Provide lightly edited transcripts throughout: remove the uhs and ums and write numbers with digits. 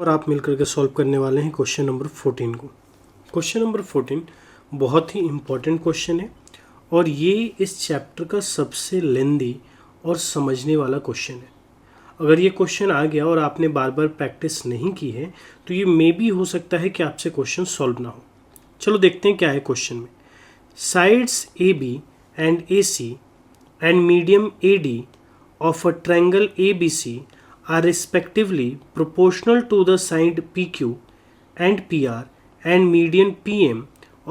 और आप मिलकर के सॉल्व करने वाले हैं क्वेश्चन नंबर 14 को। क्वेश्चन नंबर 14 बहुत ही इम्पॉर्टेंट क्वेश्चन है और ये इस चैप्टर का सबसे लेंदी और समझने वाला क्वेश्चन है। अगर ये क्वेश्चन आ गया और आपने बार बार प्रैक्टिस नहीं की है तो ये मे भी हो सकता है कि आपसे क्वेश्चन सॉल्व ना हो। चलो देखते हैं क्या है क्वेश्चन में। Sides A B and A C and medium A D of a triangle ABC are respectively proportional to the side PQ and PR and median PM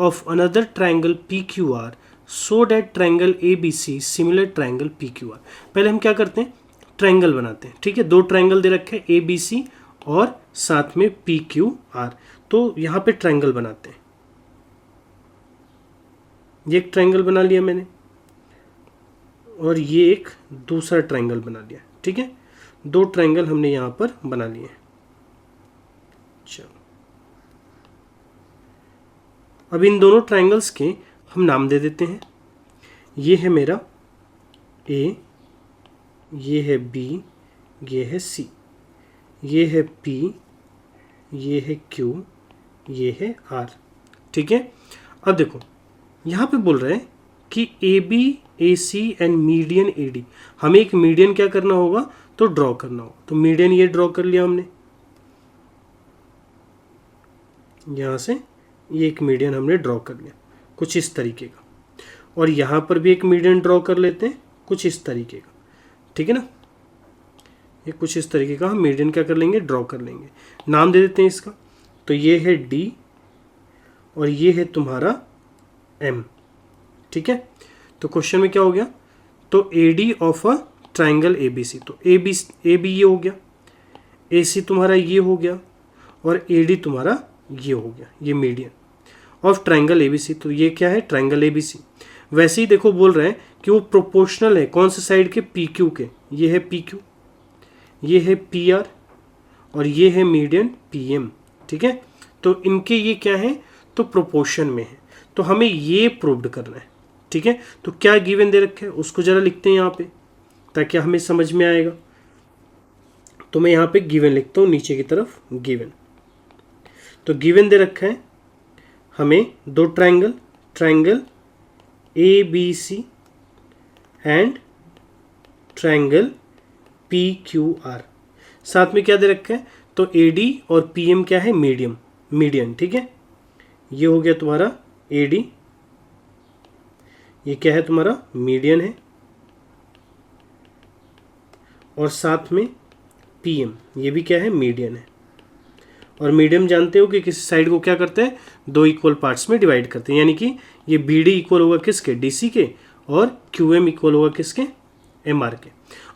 of another triangle PQR so that triangle ABC similar triangle PQR। पहले हम क्या करते हैं, triangle बनाते हैं। ठीक है, दो ट्रायंगल दे रखे हैं ABC और साथ में PQR, तो यहाँ पे ट्रायंगल बनाते हैं। ये एक ट्रायंगल बना लिया मैंने और ये एक दूसरा ट्रायंगल बना लिया। ठीक है, दो ट्रायंगल हमने यहाँ पर बना लिए हैं। चलो अब इन दोनों ट्रायंगल्स के हम नाम दे देते हैं। ये है मेरा A, ये है B, ये है C, ये है P, ये है Q, ये है R। ठीक है, अब देखो यहाँ पे बोल रहे हैं कि AB, AC and median AD, हमें एक मीडियन क्या करना होगा, तो ड्रॉ करना होगा। तो मीडियन ये ड्रॉ कर लिया हमने, यहाँ से ये एक मीडियन हमने ड्रॉ कर लिया कुछ इस तरीके का, और यहाँ पर भी एक मीडियन ड्रॉ कर लेते हैं कुछ इस तरीके का। ठीक है ना, ये कुछ इस तरीके का हम मीडियन क्या कर लेंगे, ड्रॉ कर लेंगे। नाम दे देते हैं इसका, तो ये है D और ये है तुम्हारा M। ठीक है, तो क्वेश्चन में क्या हो गया, तो AD of a triangle ABC, तो AB ये हो गया, AC तुम्हारा ये हो गया और AD तुम्हारा ये हो गया, ये मीडियन ऑफ ट्राइंगल ABC। तो ये क्या है, ट्राइंगल ABC। वैसे ही देखो बोल रहे हैं कि वो प्रोपोर्शनल है कौन से साइड के, PQ के। ये है PQ, ये है PR और ये है मीडियन PM। ठीक है, तो इनके ये क्या है, तो प्रोपोर्शन में है। तो हमें ये प्रूव्ड करना है। ठीक है, तो क्या गिवन दे रखा है उसको जरा लिखते हैं यहाँ पे ताकि हमें समझ में आएगा। तो मैं यहाँ पे गिवन लिखता हूँ, नीचे की तरफ गिवन। तो गिवन दे रखा है हमें दो triangle, triangle ABC and triangle PQR। साथ में क्या दे रखा है, तो AD और PM क्या है, मीडियन। ठीक है, ये हो गया तुम्हारा AD, ये क्या है तुम्हारा मीडियन है, और साथ में PM ये भी क्या है, मीडियन है। और मीडियन जानते हो कि किसी साइड को क्या करते हैं, दो इक्वल पार्ट्स में डिवाइड करते हैं, यानी कि ये BD इक्वल होगा किसके, DC के, और QM इक्वल होगा किसके, MR के।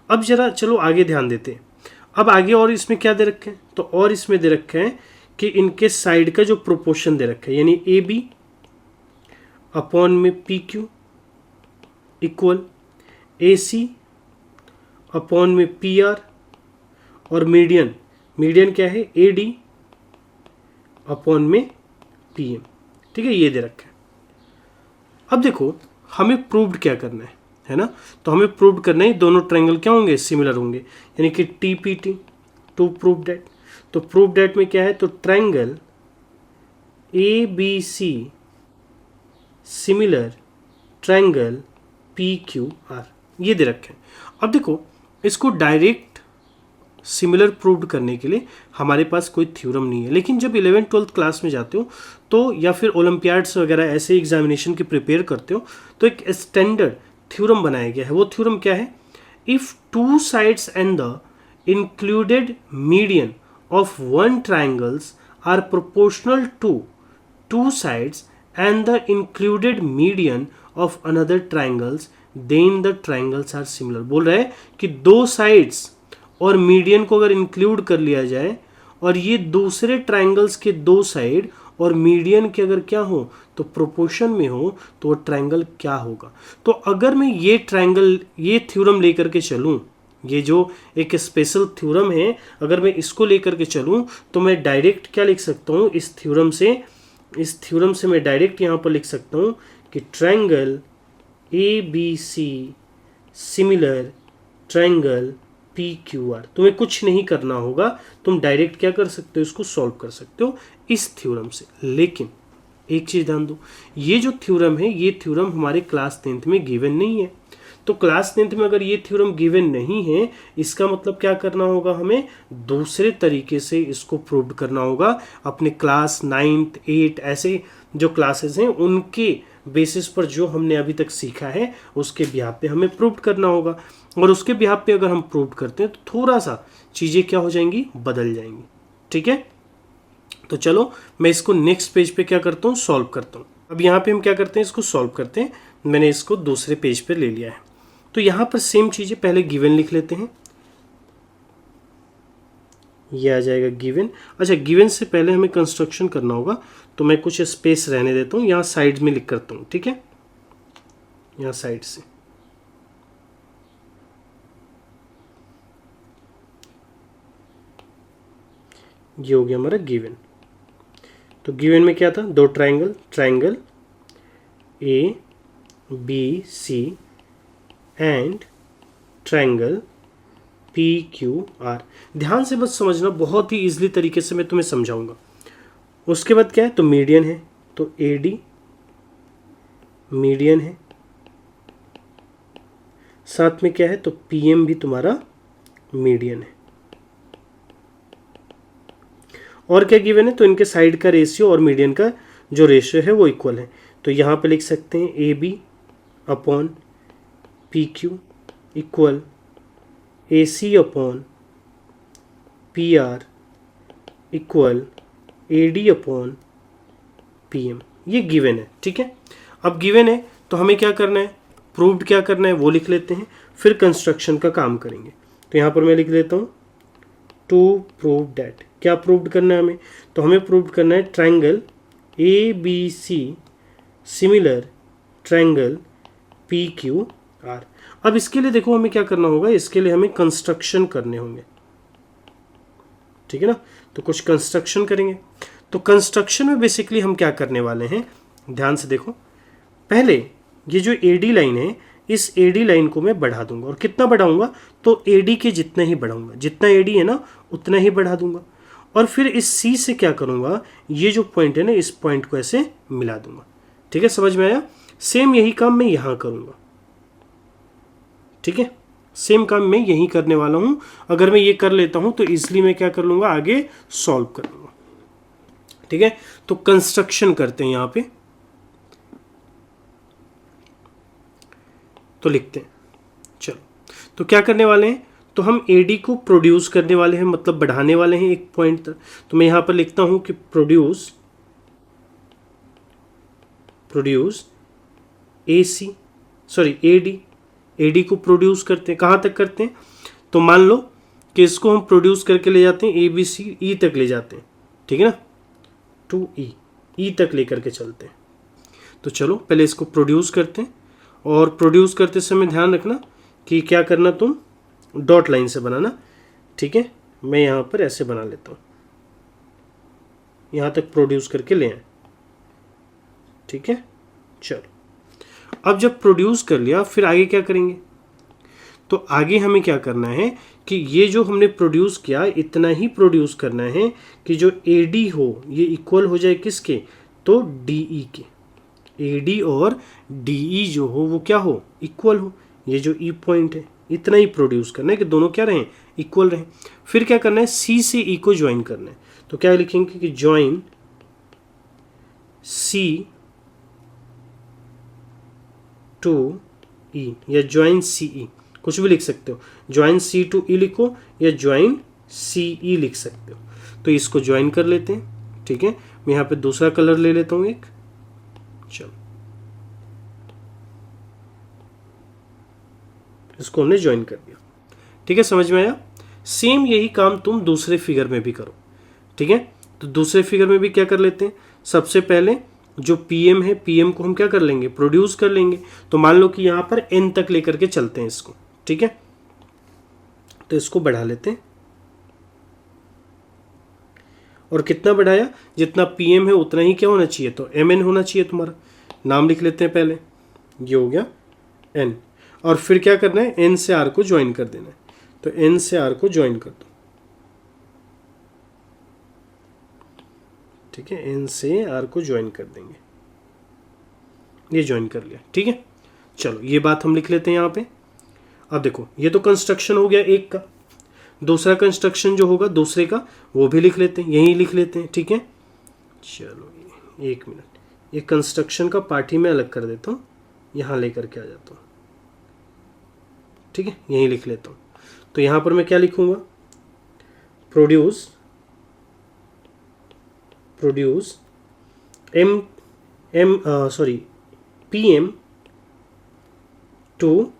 अब जरा चलो आगे ध्यान देते हैं। अब आगे और इसमें क्या दे रखे हैं, तो और इसमें दे रखे हैं कि इनके साइड का जो प्रोपोर्शन दे रखा है, यानी AB अपॉन में PQ इक्वल AC अपॉन में PR और मीडियन क्या है, AD अपॉन में PM। ठीक है, ये दे रखा है। अब देखो हमें प्रूव्ड क्या करना है ना, तो हमें प्रूव्ड करना है दोनों ट्रायंगल क्या होंगे, सिमिलर होंगे, यानी कि TPT टू प्रूव दैट। तो प्रूव दैट में क्या है, तो triangle ABC similar triangle PQR, ये दे रखे हैं। अब देखो इसको डायरेक्ट सिमिलर प्रूव्ड करने के लिए हमारे पास कोई थ्योरम नहीं है, लेकिन जब 11th-12th क्लास में जाते हो तो या फिर ओलंपियाड्स वगैरह ऐसे एग्जामिनेशन की प्रिपेयर करते हो तो एक स्टैंडर्ड थ्योरम बनाया गया है। वो थ्योरम क्या है, if two sides and the included median of one triangles are proportional to two sides and the included median of another triangles then the triangles are similar. बोल रहे हैं कि दो साइड्स और मीडियन को अगर इंक्लूड कर लिया जाए और ये दूसरे ट्राइंगल्स के दो साइड और मीडियन के अगर क्या हो, तो प्रोपोर्शन में हो, तो वो ट्राइंगल क्या होगा। तो अगर मैं ये ट्राइंगल, ये थ्योरम लेकर के चलूँ, ये जो एक स्पेशल थ्योरम है, अगर मैं इसको लेकर के चलूँ तो मैं डायरेक्ट क्या लिख सकता हूँ, इस थ्योरम से मैं डायरेक्ट यहाँ पर लिख सकता हूँ कि triangle ABC similar triangle P Q are. तुम्हें कुछ नहीं करना होगा, तुम डायरेक्ट क्या कर सकते हो, इसको सॉल्व कर सकते हो इस थ्योरम से। लेकिन एक चीज़ ध्यान दो, ये जो थ्योरम है ये थ्योरम हमारे क्लास 10th में गिवन नहीं है। तो क्लास 10th में अगर ये थ्योरम गिवन नहीं है, इसका मतलब क्या करना होगा, हमें दूसरे तरीके से इसको प्रूव करना होगा। अपने क्लास 9th 8 ऐसे जो क्लासेस हैं उनके बेसिस पर जो हमने अभी तक सीखा है उसके बिहाफ पे हमें प्रूव करना होगा। और उसके बिहाफ पे अगर हम प्रूव करते हैं तो थोड़ा सा चीज़ें क्या हो जाएंगी, बदल जाएंगी। ठीक है, तो चलो मैं इसको नेक्स्ट पेज पे क्या करता हूँ, सॉल्व करता हूँ। अब यहाँ पे हम क्या करते हैं, इसको सॉल्व करते हैं। मैंने इसको दूसरे पेज पे ले लिया है। तो यहाँ पर सेम चीज़ें, पहले गिवन लिख लेते हैं, ये आ जाएगा गिवन। अच्छा, गिवन से पहले हमें कंस्ट्रक्शन करना होगा, तो मैं कुछ स्पेस रहने देता हूँ, यहाँ साइड में लिख करता हूँ। ठीक है, यहाँ साइड से ये हो गया हमारा गिवन। तो गिवन में क्या था, दो triangle, triangle A B C and triangle P Q R. ध्यान से बस समझना, बहुत ही इजीली तरीके से मैं तुम्हें समझाऊंगा। उसके बाद क्या है, तो मीडियन है, तो ए डी मीडियन है, साथ में क्या है, तो पी एम भी तुम्हारा मीडियन है। और क्या गिवन है, तो इनके साइड का रेशियो और मीडियन का जो रेशियो है वो इक्वल है। तो यहाँ पे लिख सकते हैं A B upon P Q equal A C upon P R equal A D upon P M. ये गिवन है। ठीक है, अब गिवन है तो हमें क्या करना है, प्रूव्ड क्या करना है वो लिख लेते हैं, फिर कंस्ट्रक्शन का काम करेंगे। तो यहाँ पर मैं लिख लेता हूँ टू प्रूव डैट। क्या प्रूव्ड करना है हमें, तो हमें प्रूव्ड करना है triangle A B C similar triangle P Q R. अब इसके लिए देखो हमें क्या करना होगा, इसके लिए हमें कंस्ट्रक्शन करने होंगे। ठीक है ना, तो कुछ कंस्ट्रक्शन करेंगे। तो कंस्ट्रक्शन में बेसिकली हम क्या करने वाले हैं, ध्यान से देखो। पहले ये जो एडी लाइन है, इस एडी लाइन को मैं बढ़ा दूंगा। और कितना बढ़ाऊंगा, तो एडी के जितना ही बढ़ाऊंगा, जितना एडी है ना उतना ही बढ़ा दूंगा। और फिर इस सी से क्या करूंगा, ये जो पॉइंट है ना इस पॉइंट को ऐसे मिला दूंगा। ठीक है, समझ में आया। सेम यही काम मैं यहां करूंगा। ठीक है, सेम काम मैं यही करने वाला हूं। अगर मैं ये कर लेता हूं तो इसलिए मैं क्या कर लूंगा, आगे सॉल्व कर लूंगा। ठीक है, तो कंस्ट्रक्शन करते हैं यहां पे, तो लिखते हैं। चलो, तो क्या करने वाले हैं, तो हम एडी को प्रोड्यूस करने वाले हैं, मतलब बढ़ाने वाले हैं एक पॉइंट तक। तो मैं यहां पर लिखता हूं कि प्रोड्यूस एडी को प्रोड्यूस करते हैं। कहां तक करते हैं, तो मान लो कि इसको हम प्रोड्यूस करके ले जाते हैं ए बी सी ई तक ले जाते हैं। ठीक है ना, टू ई तक लेकर के चलते हैं। तो चलो पहले इसको प्रोड्यूस करते हैं। और प्रोड्यूस करते समय ध्यान रखना कि क्या करना, तुम डॉट लाइन से बनाना। ठीक है, मैं यहाँ पर ऐसे बना लेता हूँ, यहाँ तक प्रोड्यूस करके ले आए। ठीक है, चलो अब जब प्रोड्यूस कर लिया फिर आगे क्या करेंगे, तो आगे हमें क्या करना है कि ये जो हमने प्रोड्यूस किया इतना ही प्रोड्यूस करना है कि जो AD हो ये इक्वल हो जाए किसके, तो DE के। AD और DE जो हो वो क्या हो, इक्वल हो। ये जो E पॉइंट है इतना ही प्रोड्यूस करना है कि दोनों क्या रहें, इक्वल रहें। फिर क्या करना है, C से E को ज्वाइन करना है। तो क्या लिखेंगे कि ज्वाइन C टू E या ज्वाइन CE, कुछ भी लिख सकते हो। ज्वाइन C टू E लिखो या ज्वाइन CE लिख सकते हो। तो इसको ज्वाइन कर लेते हैं। ठीक है, मैं यहाँ पे दूसरा कलर ले लेता हूँ एक। चलो, इसको हमने ज्वाइन कर दिया। ठीक है, समझ में आया। सेम यही काम तुम दूसरे फिगर में भी करो। ठीक है, तो दूसरे फिगर में भी क्या कर लेते हैं, सबसे पहले जो PM है, PM को हम क्या कर लेंगे, प्रोड्यूस कर लेंगे। तो मान लो कि यहाँ पर N तक लेकर के चलते हैं इसको। ठीक है, तो इसको बढ़ा लेते हैं। और कितना बढ़ाया, जितना PM है उतना ही क्या होना चाहिए, तो MN होना चाहिए तुम्हारा। नाम लिख लेते हैं पहले, ये हो गया N। और फिर क्या करना है, N से R को ज्वाइन कर देना है। तो एन से आर को ज्वाइन कर दो, ठीक है, एन से आर को ज्वाइन कर देंगे, ये ज्वाइन कर लिया, ठीक है। चलो ये बात हम लिख लेते हैं यहाँ पे। अब देखो ये तो कंस्ट्रक्शन हो गया एक का, दूसरा कंस्ट्रक्शन जो होगा दूसरे का वो भी लिख लेते हैं, यहीं लिख लेते हैं, ठीक है। चलो एक मिनट, ये कंस्ट्रक्शन का पार्ट ही मैं अलग कर देता हूँ, यहाँ लेकर के आ जाता हूँ, ठीक है, यहीं लिख लेता हूँ। तो यहाँ पर मैं क्या लिखूँगा, produce P M to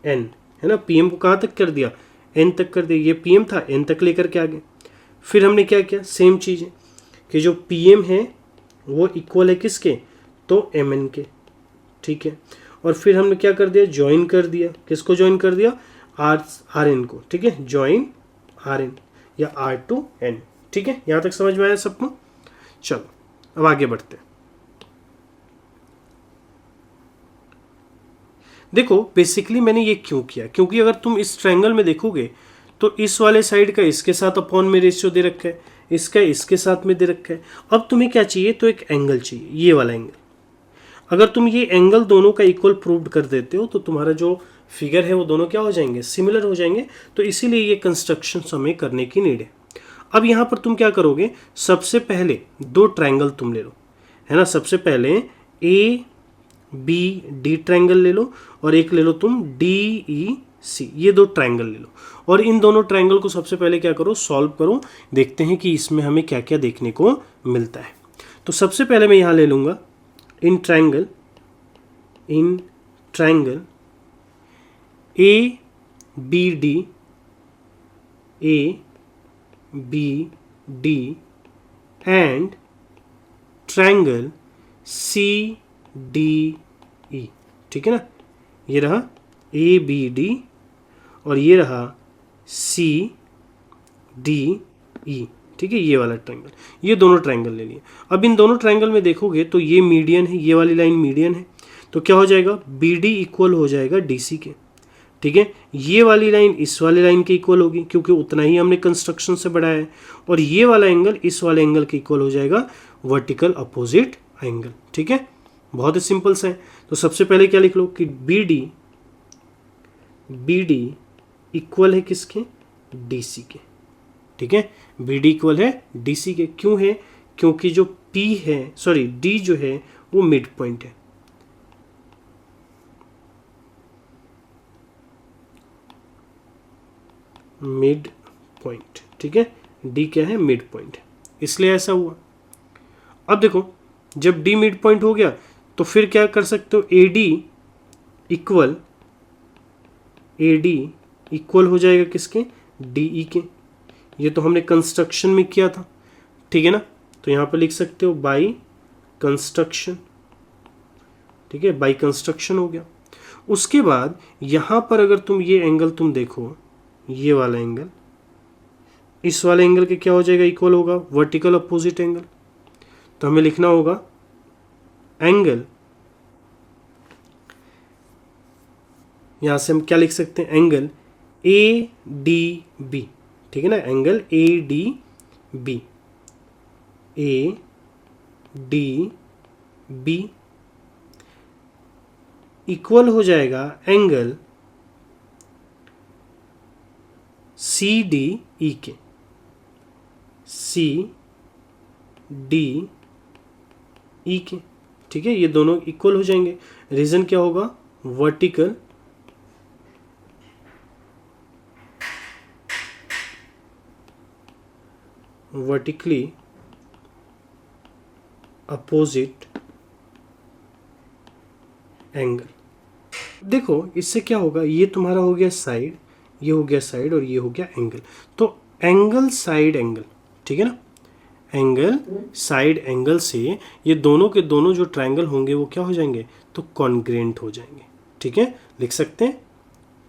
N, है ना, पी एम को कहाँ तक कर दिया, एन तक कर दिया, ये पी एम था एन तक लेकर के आ गए। फिर हमने क्या किया, सेम चीज़ है कि जो पी एम है वो इक्वल है किसके, तो एम एन के, ठीक है। और फिर हमने क्या कर दिया, ज्वाइन कर दिया, किसको ज्वाइन कर दिया, आर एन को, ठीक है, ज्वाइन आर एन या आर टू एन, ठीक है। यहाँ तक समझ में आया सबको। चलो अब आगे बढ़ते हैं। देखो बेसिकली मैंने ये क्यों किया, क्योंकि अगर तुम इस ट्रायंगल में देखोगे तो इस वाले साइड का इसके साथ अपॉन में रेशियो दे रखा है, इसका इसके साथ में दे रखा है। अब तुम्हें क्या चाहिए, तो एक एंगल चाहिए, ये वाला एंगल। अगर तुम ये एंगल दोनों का इक्वल प्रूव कर देते हो तो तुम्हारा जो फिगर है वो दोनों क्या हो जाएंगे, सिमिलर हो जाएंगे। तो इसीलिए ये कंस्ट्रक्शन हमें करने की नीड है। अब यहाँ पर तुम क्या करोगे, सबसे पहले दो ट्रायंगल तुम ले लो, है ना। सबसे पहले ए बी डी ट्रायंगल ले लो और एक ले लो तुम डी ई सी, ये दो ट्रायंगल ले लो। और इन दोनों ट्रायंगल को सबसे पहले क्या करो, सॉल्व करो, देखते हैं कि इसमें हमें क्या क्या देखने को मिलता है। तो सबसे पहले मैं यहाँ ले लूँगा in triangle A B D and triangle C D E, ठीक है ना। ये रहा ए बी डी और ये रहा सी डी ई, ठीक है, ये वाला ट्रायंगल, ये दोनों ट्रायंगल ले लिए। अब इन दोनों ट्रायंगल में देखोगे तो ये मीडियन है, ये वाली लाइन मीडियन है, तो क्या हो जाएगा, बी डी इक्वल हो जाएगा डी सी के, ठीक है। ये वाली लाइन इस वाली लाइन के इक्वल होगी क्योंकि उतना ही हमने कंस्ट्रक्शन से बढ़ाया है। और ये वाला एंगल इस वाले एंगल के इक्वल हो जाएगा, वर्टिकल अपोजिट एंगल, ठीक है। बहुत ही सिंपल सा है। तो सबसे पहले क्या लिख लो कि बी डी इक्वल है किसके, डी सी के, ठीक है। बी डी इक्वल है डी सी के, क्यों है, क्योंकि जो पी है, सॉरी डी जो है वो मिड पॉइंट है, मिड पॉइंट, ठीक है। डी क्या है, मिड पॉइंट, इसलिए ऐसा हुआ। अब देखो जब डी मिड पॉइंट हो गया तो फिर क्या कर सकते हो, ए डी इक्वल हो जाएगा किसके, डी ई के। ये तो हमने कंस्ट्रक्शन में किया था, ठीक है ना। तो यहाँ पर लिख सकते हो बाई कंस्ट्रक्शन, ठीक है, बाई कंस्ट्रक्शन हो गया। उसके बाद यहाँ पर अगर तुम ये एंगल तुम देखो, ये वाला एंगल इस वाले एंगल के क्या हो जाएगा, इक्वल होगा, वर्टिकल अपोजिट एंगल। तो हमें लिखना होगा एंगल, यहां से हम क्या लिख सकते हैं, एंगल ए डी बी, ठीक है ना, angle A D B equal हो जाएगा एंगल सी डी ई के, सी डी ई के, ठीक है। ये दोनों इक्वल हो जाएंगे। रीजन क्या होगा, वर्टिकली अपोजिट एंगल। देखो इससे क्या होगा, ये तुम्हारा हो गया साइड, ये हो गया साइड और ये हो गया एंगल। तो एंगल साइड एंगल, ठीक है ना, एंगल साइड एंगल से ये दोनों के दोनों जो ट्रायंगल होंगे वो क्या हो जाएंगे, तो कॉन्ग्रेंट हो जाएंगे, ठीक है, लिख सकते हैं,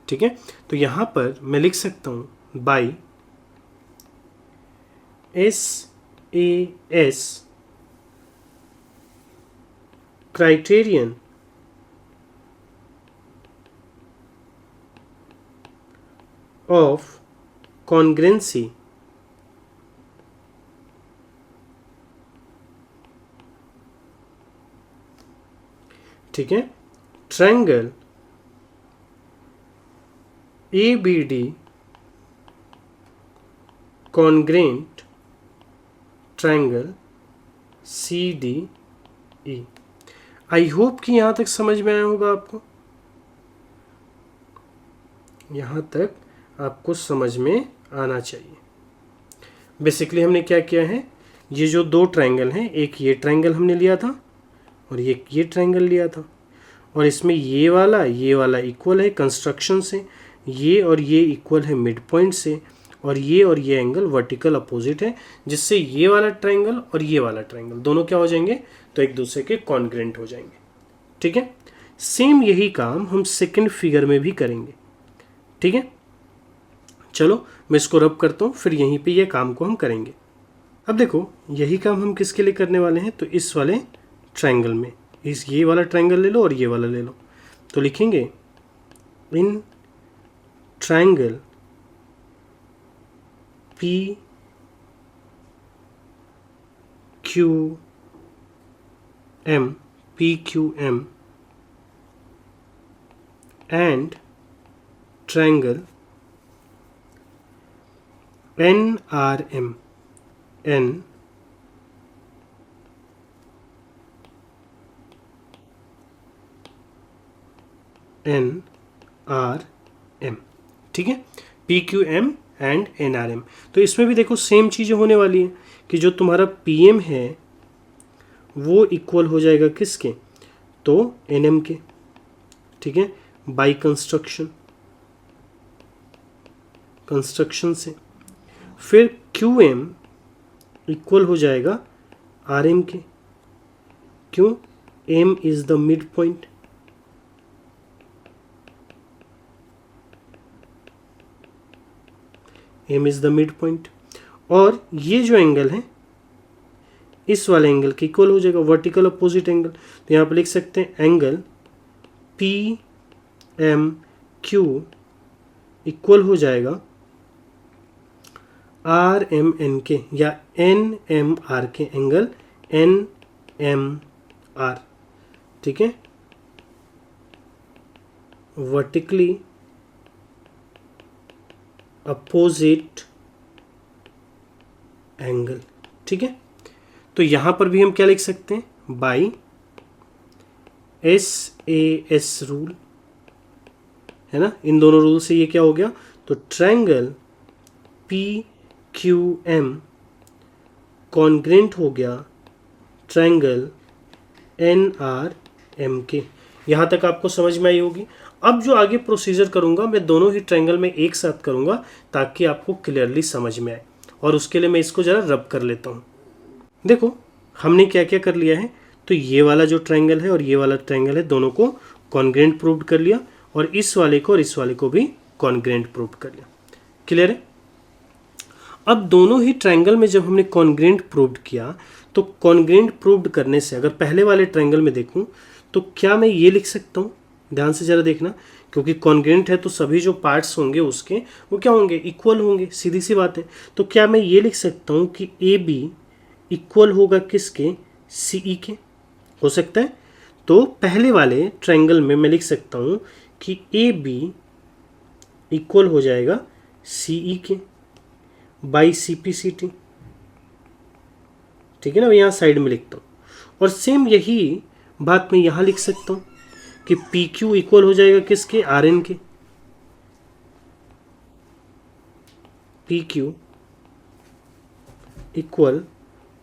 ठीक है। तो यहाँ पर मैं लिख सकता हूँ बाई SAS criterion ऑफ कॉन्ग्रेंसी ठीक है, triangle ABD congruent triangle CDE। I hope कि यहां तक समझ में आया होगा आपको, यहां तक आपको समझ में आना चाहिए। बेसिकली हमने क्या किया है, ये जो दो ट्रायंगल हैं, एक ये ट्रायंगल हमने लिया था और ये ट्रायंगल लिया था, और इसमें ये वाला इक्वल है कंस्ट्रक्शन से, ये और ये इक्वल है मिड पॉइंट से, और ये एंगल वर्टिकल अपोजिट है, जिससे ये वाला ट्रायंगल और ये वाला ट्रायंगल दोनों क्या हो जाएंगे, तो एक दूसरे के कॉन्ग्रेंट हो जाएंगे। ठीक है, सेम यही काम हम सेकंड फिगर में भी करेंगे। ठीक है, चलो मैं इसको रब करता हूँ, फिर यहीं पे ये काम को हम करेंगे। अब देखो यही काम हम किसके लिए करने वाले हैं, तो इस वाले ट्रायंगल में, इस ये वाला ट्रायंगल ले लो और ये वाला ले लो, तो लिखेंगे in triangle PQM and triangle NRM NRM। ठीक है, PQM एंड NRM। तो इसमें भी देखो सेम चीज़ें होने वाली है कि जो तुम्हारा PM है वो इक्वल हो जाएगा किसके, तो NM के। ठीक है, बाई कंस्ट्रक्शन से। फिर QM इक्वल हो जाएगा RM के, क्यों, M is the mid point. M is the mid point, और ये जो एंगल है इस वाले एंगल के इक्वल हो जाएगा, वर्टिकल अपोजिट एंगल। तो यहाँ पे लिख सकते हैं एंगल PMQ इक्वल हो जाएगा RMN के या NMR के, एंगल NMR। ठीक है, वर्टिकली अपोजिट एंगल। ठीक है, तो यहां पर भी हम क्या लिख सकते हैं, बाई SAS रूल, है ना, इन दोनों रूल से ये क्या हो गया, तो ट्रायंगल PQM कॉन्ग्रेंट हो गया ट्रायंगल NRM के। यहां तक आपको समझ में आई होगी। अब जो आगे प्रोसीजर करूंगा मैं दोनों ही ट्रायंगल में एक साथ करूंगा ताकि आपको क्लियरली समझ में आए, और उसके लिए मैं इसको जरा रब कर लेता हूं। देखो हमने क्या क्या कर लिया है, तो ये वाला जो ट्रायंगल है और ये वाला ट्रायंगल है दोनों को कॉन्ग्रेंट प्रूव्ड कर लिया, और इस वाले को और इस वाले को भी कॉन्ग्रेंट प्रूव्ड कर लिया। क्लियर है। अब दोनों ही ट्रायंगल में जब हमने कॉन्ग्रेंट प्रूव्ड किया, तो कॉन्ग्रेंट प्रूव्ड करने से अगर पहले वाले ट्रायंगल में देखूं तो क्या मैं ये लिख सकता हूं, ध्यान से जरा देखना, क्योंकि कॉन्ग्रेंट है तो सभी जो पार्ट्स होंगे उसके वो क्या होंगे, इक्वल होंगे, सीधी सी बात है। तो क्या मैं ये लिख सकता हूं कि AB इक्वल होगा किसके, CE के, हो सकता है। तो पहले वाले ट्रायंगल में मैं लिख सकता हूं कि AB इक्वल हो जाएगा CE के बाई CPCT। ठीक है ना, यहाँ साइड में लिखता हूँ, और सेम यही बात मैं यहाँ लिख सकता हूँ कि PQ इक्वल हो जाएगा किसके, RN के, PQ इक्वल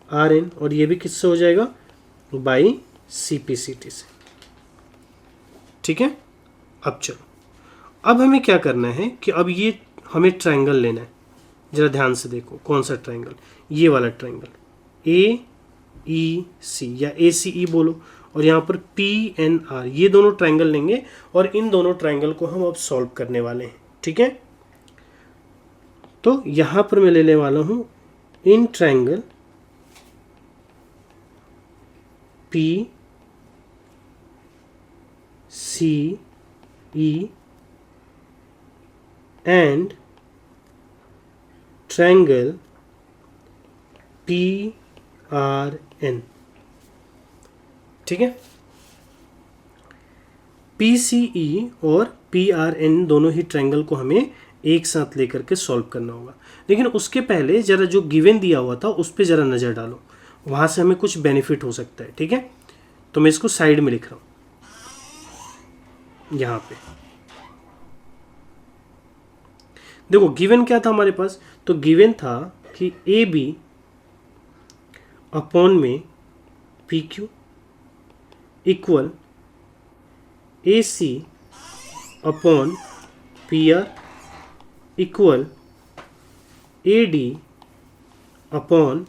RN, और ये भी किससे हो जाएगा, बाई CPCT से। ठीक है, अब चलो, अब हमें क्या करना है कि अब ये हमें ट्रायंगल लेना है, जरा ध्यान से देखो कौन सा ट्रायंगल, ये वाला ट्रायंगल AEC या ACE बोलो, और यहाँ पर PNR, ये दोनों ट्रायंगल लेंगे और इन दोनों ट्रायंगल को हम अब सॉल्व करने वाले हैं। ठीक है, तो यहाँ पर मैं लेने वाला हूँ in triangle PCE and triangle PRN, ठीक है। PCE और PRN दोनों ही ट्रायंगल को हमें एक साथ लेकर के सॉल्व करना होगा, लेकिन उसके पहले जरा जो गिवन दिया हुआ था उस पर जरा नज़र डालो, वहाँ से हमें कुछ बेनिफिट हो सकता है, ठीक है। तो मैं इसको साइड में लिख रहा हूँ यहाँ पे। देखो गिवन क्या था हमारे पास, तो गिवन था कि AB अपॉन में PQ equal AC upon PR equal AD upon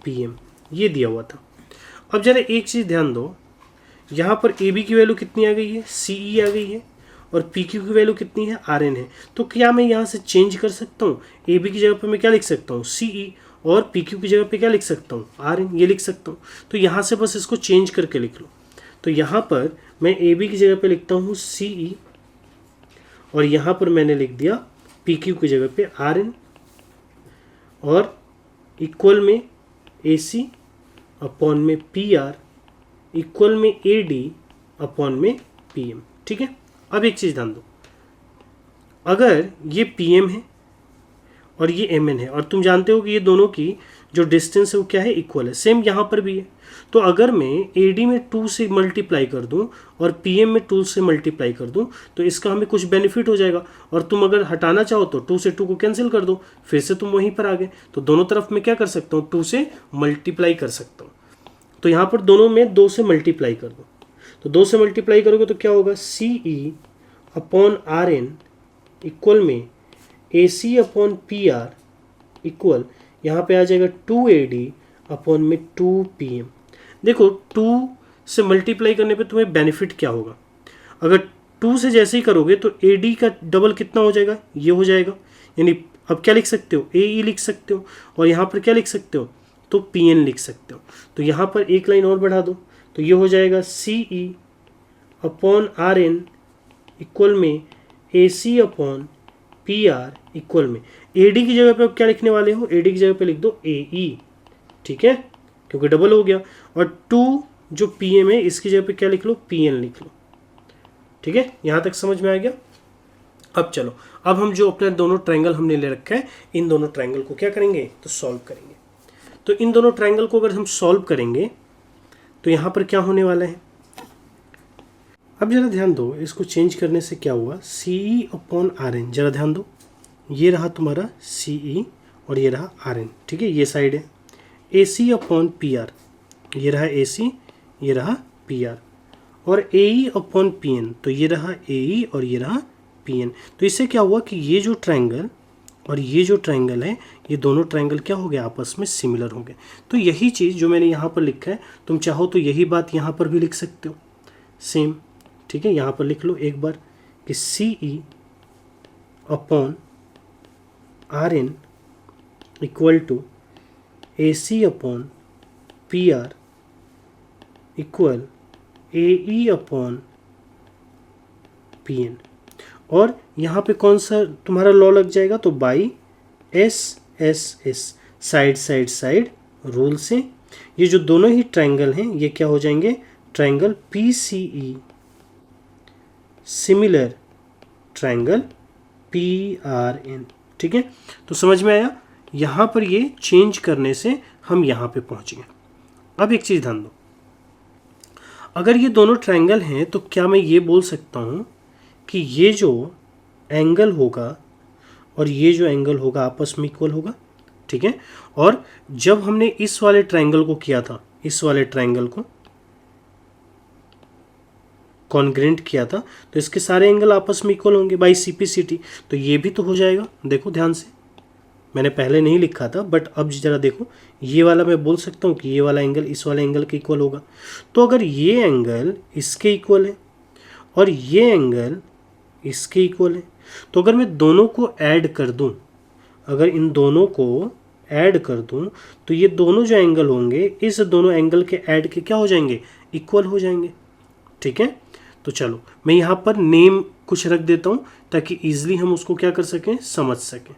PM, ये दिया हुआ था। अब जरा एक चीज़ ध्यान दो, यहाँ पर AB की वैल्यू कितनी आ गई है, CE आ गई है, और PQ की वैल्यू कितनी है, RN है। तो क्या मैं यहाँ से चेंज कर सकता हूँ, AB की जगह पर मैं क्या लिख सकता हूँ, CE, और PQ की जगह पे क्या लिख सकता हूँ, RN, ये लिख सकता हूँ। तो यहाँ से बस इसको चेंज करके लिख लो। तो यहाँ पर मैं AB की जगह पे लिखता हूँ CE, और यहाँ पर मैंने लिख दिया PQ की जगह पे RN, और इक्वल में AC अपॉन में PR इक्वल में AD अपॉन में PM, ठीक है। अब एक चीज़ ध्यान दो, अगर ये PM है और ये MN है, और तुम जानते हो कि ये दोनों की जो डिस्टेंस है वो क्या है, इक्वल है, सेम यहाँ पर भी है। तो अगर मैं AD में 2 से मल्टीप्लाई कर दूं और PM में 2 से मल्टीप्लाई कर दूं तो इसका हमें कुछ बेनिफिट हो जाएगा, और तुम अगर हटाना चाहो तो 2 से 2 को कैंसिल कर दो, फिर से तुम वहीं पर आ गए। तो दोनों तरफ मैं क्या कर सकता हूँ, 2 से मल्टीप्लाई कर सकता हूँ। तो यहाँ पर दोनों में 2 से मल्टीप्लाई कर दो, तो 2 से मल्टीप्लाई करोगे तो क्या होगा, CE अपॉन RN इक्वल में AC अपॉन PR इक्वल, यहाँ पे आ जाएगा 2AD अपॉन में 2PM। देखो 2 से मल्टीप्लाई करने पे तुम्हें बेनिफिट क्या होगा, अगर 2 से जैसे ही करोगे तो AD का डबल कितना हो जाएगा, ये हो जाएगा। यानी अब क्या लिख सकते हो, AE लिख सकते हो, और यहाँ पर क्या लिख सकते हो, तो PN लिख सकते हो। तो यहाँ पर एक लाइन और बढ़ा दो, तो ये हो जाएगा CE अपॉन RN इक्वल में AC अपॉन PR इक्वल में AD की जगह पे अब क्या लिखने वाले हो, AD की जगह पे लिख दो AE, ठीक है, क्योंकि डबल हो गया। और 2 जो PM है इसकी जगह पे क्या लिख लो, PN लिख लो, ठीक है। यहाँ तक समझ में आ गया। अब चलो, अब हम जो अपने दोनों ट्रायंगल हमने ले रखा है, इन दोनों ट्रायंगल को क्या करेंगे, तो सॉल्व करेंगे। तो इन दोनों ट्रायंगल को अगर हम सॉल्व करेंगे तो यहाँ पर क्या होने वाला है, अब जरा ध्यान दो, इसको चेंज करने से क्या हुआ, CE अपॉन RN, जरा ध्यान दो, ये रहा तुम्हारा CE और ये रहा RN, ठीक है, ये साइड है। AC अपॉन PR, ये रहा AC, ये रहा PR, और AE अपॉन PN, तो ये रहा AE और ये रहा PN। तो इससे क्या हुआ कि ये जो ट्रायंगल और ये जो ट्रायंगल है, ये दोनों ट्रायंगल क्या हो गए, आपस में सिमिलर हो गए। तो यही चीज़ जो मैंने यहाँ पर लिखा है, तुम चाहो तो यही बात यहाँ पर भी लिख सकते हो, सेम, ठीक है। यहाँ पर लिख लो एक बार कि CE upon RN equal to AC upon PR equal AE upon PN, और यहाँ पे कौन सा तुम्हारा लॉ लग जाएगा, तो by SSS, side side side rule से ये जो दोनों ही ट्रायंगल हैं ये क्या हो जाएंगे, triangle PCE similar triangle PRN, ठीक है। तो समझ में आया, यहाँ पर ये चेंज करने से हम यहाँ पे पहुँच गए। अब एक चीज़ ध्यान दो, अगर ये दोनों ट्रायंगल हैं तो क्या मैं ये बोल सकता हूँ कि ये जो एंगल होगा और ये जो एंगल होगा आपस में इक्वल होगा, ठीक है। और जब हमने इस वाले ट्रायंगल को किया था, इस वाले ट्रायंगल को कॉन्ग्रेंट किया था, तो इसके सारे एंगल आपस में इक्वल होंगे बाई CPCT, तो ये भी तो हो जाएगा। देखो ध्यान से, मैंने पहले नहीं लिखा था बट अब ज़रा देखो, ये वाला मैं बोल सकता हूँ कि ये वाला एंगल इस वाले एंगल के इक्वल होगा। तो अगर ये एंगल इसके इक्वल है और ये एंगल इसके इक्वल है, तो अगर मैं दोनों को ऐड कर दूं, अगर इन दोनों को ऐड कर दूं, तो ये दोनों जो एंगल होंगे इस दोनों एंगल के ऐड के क्या हो जाएंगे, इक्वल हो जाएंगे, ठीक है। तो चलो मैं यहाँ पर नेम कुछ रख देता हूँ ताकि ईजिली हम उसको क्या कर सकें, समझ सकें।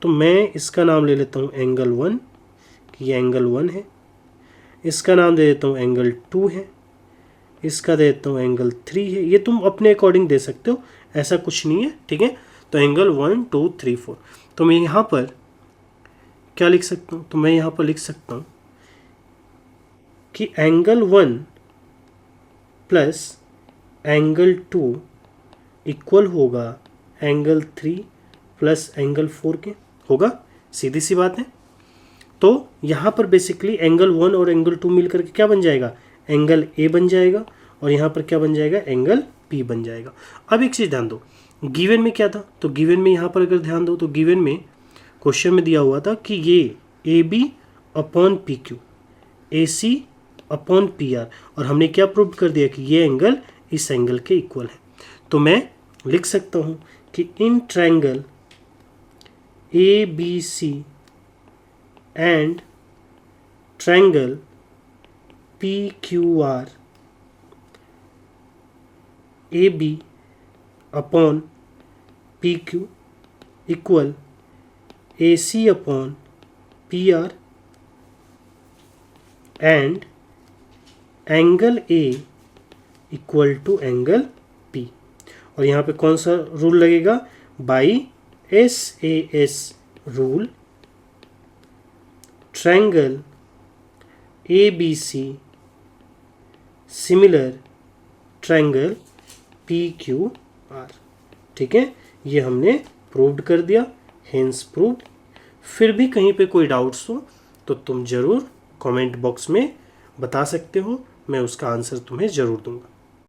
तो मैं इसका नाम ले लेता हूँ एंगल 1, कि ये एंगल 1 है। इसका नाम दे देता हूँ एंगल 2 है। इसका दे देता हूँ एंगल 3 है। ये तुम अपने अकॉर्डिंग दे सकते हो, ऐसा कुछ नहीं है, ठीक है। तो एंगल 1 2 3 4। तो मैं यहाँ पर क्या लिख सकता हूँ? तो मैं यहाँ पर लिख सकता हूँ कि एंगल 1 प्लस एंगल 2 इक्वल होगा एंगल 3 प्लस एंगल 4 के, होगा। सीधी सी बात है। तो यहाँ पर बेसिकली एंगल 1 और एंगल 2 मिलकर के क्या बन जाएगा? एंगल ए बन जाएगा। और यहाँ पर क्या बन जाएगा? एंगल पी बन जाएगा। अब एक चीज़ ध्यान दो, गिवन में क्या था? तो गिवन में यहाँ पर अगर ध्यान दो तो गिवन में क्वेश्चन में दिया हुआ था कि ये A B upon P Q, A C upon P R, और हमने क्या प्रूव कर दिया कि ये एंगल इस एंगल के इक्वल है। तो मैं लिख सकता हूँ कि in triangle A B C and triangle P Q R, A B upon P Q equal A C upon P R and angle A equal to angle P. और यहाँ पे कौन सा रूल लगेगा? By SAS rule, triangle ABC similar triangle PQR, ठीक है। ये हमने प्रूव्ड कर दिया, हेंस प्रूव्ड। फिर भी कहीं पे कोई डाउट्स हो तो तुम ज़रूर कमेंट बॉक्स में बता सकते हो, मैं उसका आंसर तुम्हें ज़रूर दूंगा।